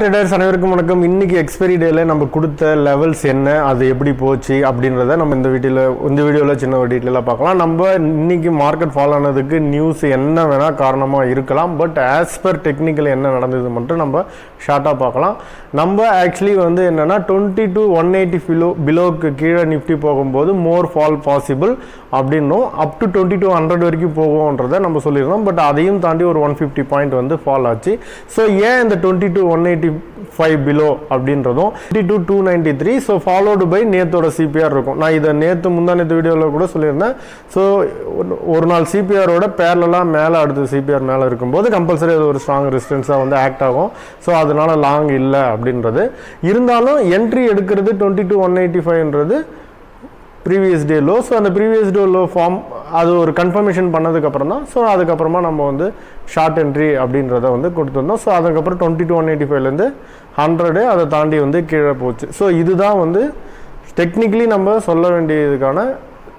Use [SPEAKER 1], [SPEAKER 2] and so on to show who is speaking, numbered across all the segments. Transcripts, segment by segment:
[SPEAKER 1] Traders அனைவருக்கும் வணக்கம். இன்னைக்கு எக்ஸ்பைரி டேல நம்ம கொடுத்த லெவல்ஸ் என்ன, அது எப்படி போச்சு அப்படின்றத நம்ம இந்த வீடியோவில் சின்ன ஒரு டீட்டெயிலாக பார்க்கலாம். நம்ம இன்னைக்கு மார்க்கெட் ஃபால் ஆனதுக்கு நியூஸ் என்ன வேணால் காரணமாக இருக்கலாம். பட் ஆஸ் பர் டெக்னிக்கல் என்ன நடந்தது மட்டும் நம்ம ஷார்ட்டாக பார்க்கலாம். நம்ம ஆக்சுவலி என்னென்னா 22,180 பிலோக்கு கீழே நிஃப்டி போகும்போது மோர் ஃபால் பாசிபிள் அப்படின்னும் அப் டு 2200 வரைக்கும் போகும்ன்றதை நம்ம சொல்லியிருந்தோம். பட் அதையும் தாண்டி ஒரு 150 பாயிண்ட் ஃபால் ஆச்சு. ஸோ ஏன் இந்த 22,185 பிலோ அப்படின்றதும் 22,293 ஸோ ஃபாலோடு பை நேத்தோட சிபிஆர் இருக்கும். நான் இதை முந்தானேத்து வீடியோவில் கூட சொல்லியிருந்தேன். ஸோ ஒரு நாள் சிபிஆரோட பேரலாக மேலே அடுத்த சிபிஆர் மேலே இருக்கும்போது கம்பல்சரி அது ஒரு ஸ்ட்ராங் ரெசிஸ்டன்ஸாக ஆக்ட் ஆகும். ஸோ அதனால லாங் இல்லை அப்படின்றது இருந்தாலும் என்ட்ரி எடுக்கிறது 22,185ன்றது ப்ரீவியஸ் டே லோ. ஸோ அந்த ப்ரீவியஸ் டே லோ ஃபார்ம் அது ஒரு கன்ஃபர்மேஷன் பண்ணதுக்கப்புறம் தான். ஸோ அதுக்கப்புறமா நம்ம ஷார்ட் என்ட்ரி அப்படின்றத கொடுத்துருந்தோம். ஸோ அதுக்கப்புறம் 22,185லேருந்து 100 அதை தாண்டி கீழே போச்சு. ஸோ இதுதான் டெக்னிக்கலி நம்ம சொல்ல வேண்டியதுக்கான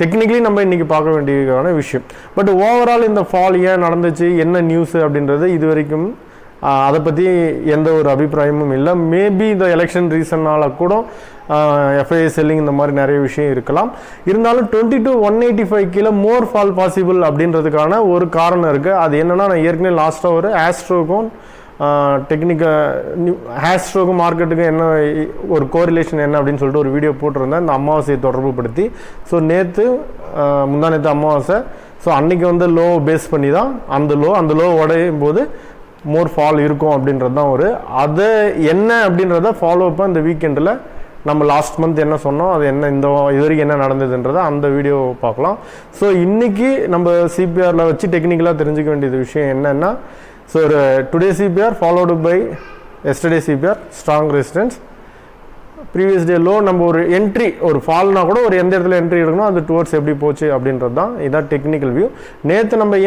[SPEAKER 1] டெக்னிக்கலி நம்ம இன்றைக்கி பார்க்க வேண்டியதுக்கான விஷயம். பட் ஓவரால் இந்த ஃபால் ஏன் நடந்துச்சு, என்ன நியூஸு அப்படின்றது இது வரைக்கும் அதை பற்றி எந்த ஒரு அபிப்பிராயமும் இல்லை. மேபி இந்த எலெக்ஷன் ரீசனால் கூட எஃப்ஐ செல்லிங் இந்த மாதிரி நிறைய விஷயம் இருக்கலாம். இருந்தாலும் 22,185 கீழே மோர் ஃபால் பாசிபிள் அப்படின்றதுக்கான ஒரு காரணம் இருக்குது. அது என்னென்னா, நான் ஏற்கனவே லாஸ்ட்டாக ஒரு ஆஸ்ட்ரோக்கும் ஆஸ்ட்ரோக்கும் மார்க்கெட்டுக்கும் என்ன ஒரு கோரிலேஷன் என்ன அப்படின்னு சொல்லிட்டு ஒரு வீடியோ போட்டிருந்தேன் இந்த அமாவாசையை தொடர்பு படுத்தி. ஸோ முந்தானேத்து அமாவாசை. ஸோ அன்றைக்கி லோ பேஸ் பண்ணி தான் அந்த லோ உடையும் போது மோர் ஃபால் இருக்கும் அப்படின்றது தான் அது என்ன அப்படின்றத ஃபாலோ அப்போ இந்த வீக்கெண்டில் நம்ம லாஸ்ட் மந்த் என்ன சொன்னோம், அது என்ன இது வரைக்கும் என்ன நடந்ததுன்றதை அந்த வீடியோ பார்க்கலாம். ஸோ இன்றைக்கி நம்ம சிபிஆரில் வச்சு டெக்னிக்கலாக தெரிஞ்சுக்க வேண்டியது விஷயம் என்னென்னா, ஸோ ஒரு today CPR followed by yesterday CPR strong resistance, previous day low. நம்ம ஒரு என்ட்ரி ஒரு ஃபால்னா கூட ஒரு எந்த இடத்துல என்ட்ரி எடுக்கணும், அது டுவர்ட்ஸ் எப்படி போச்சு அப்படின்றது தான் இதான் டெக்னிக்கல் வியூ. நம்ம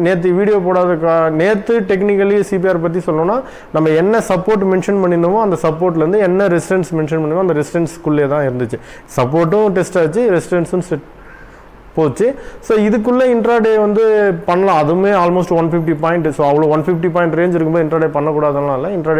[SPEAKER 1] நேற்று வீடியோ போடாத நேற்று டெக்னிக்கலி சிபிஆர் பற்றி சொல்லணும்னா, நம்ம என்ன சப்போர்ட் மென்ஷன் பண்ணியிருந்தோமோ அந்த சப்போர்ட்லேருந்து என்ன ரெசிஸ்டன்ஸ் மென்ஷன் பண்ணியிருந்தோம் அந்த ரெசிஸ்டன்ஸ்க்குள்ளே தான் இருந்துச்சு. சப்போர்ட்டும் டெஸ்ட் ஆச்சு, ரெசிஸ்டன்ஸும் செட் போச்சு. ஸோ இதுக்குள்ளே இன்ட்ராடே பண்ணலாம். அதுவுமே ஆல்மோஸ்ட் 150 பாயிண்ட். ஸோ அவ்வளோ 150 பாயிண்ட் ரேஞ்ச் இருக்கும்போது இன்ட்ராடே பண்ணக்கூடாதுனால இன்ட்ராடே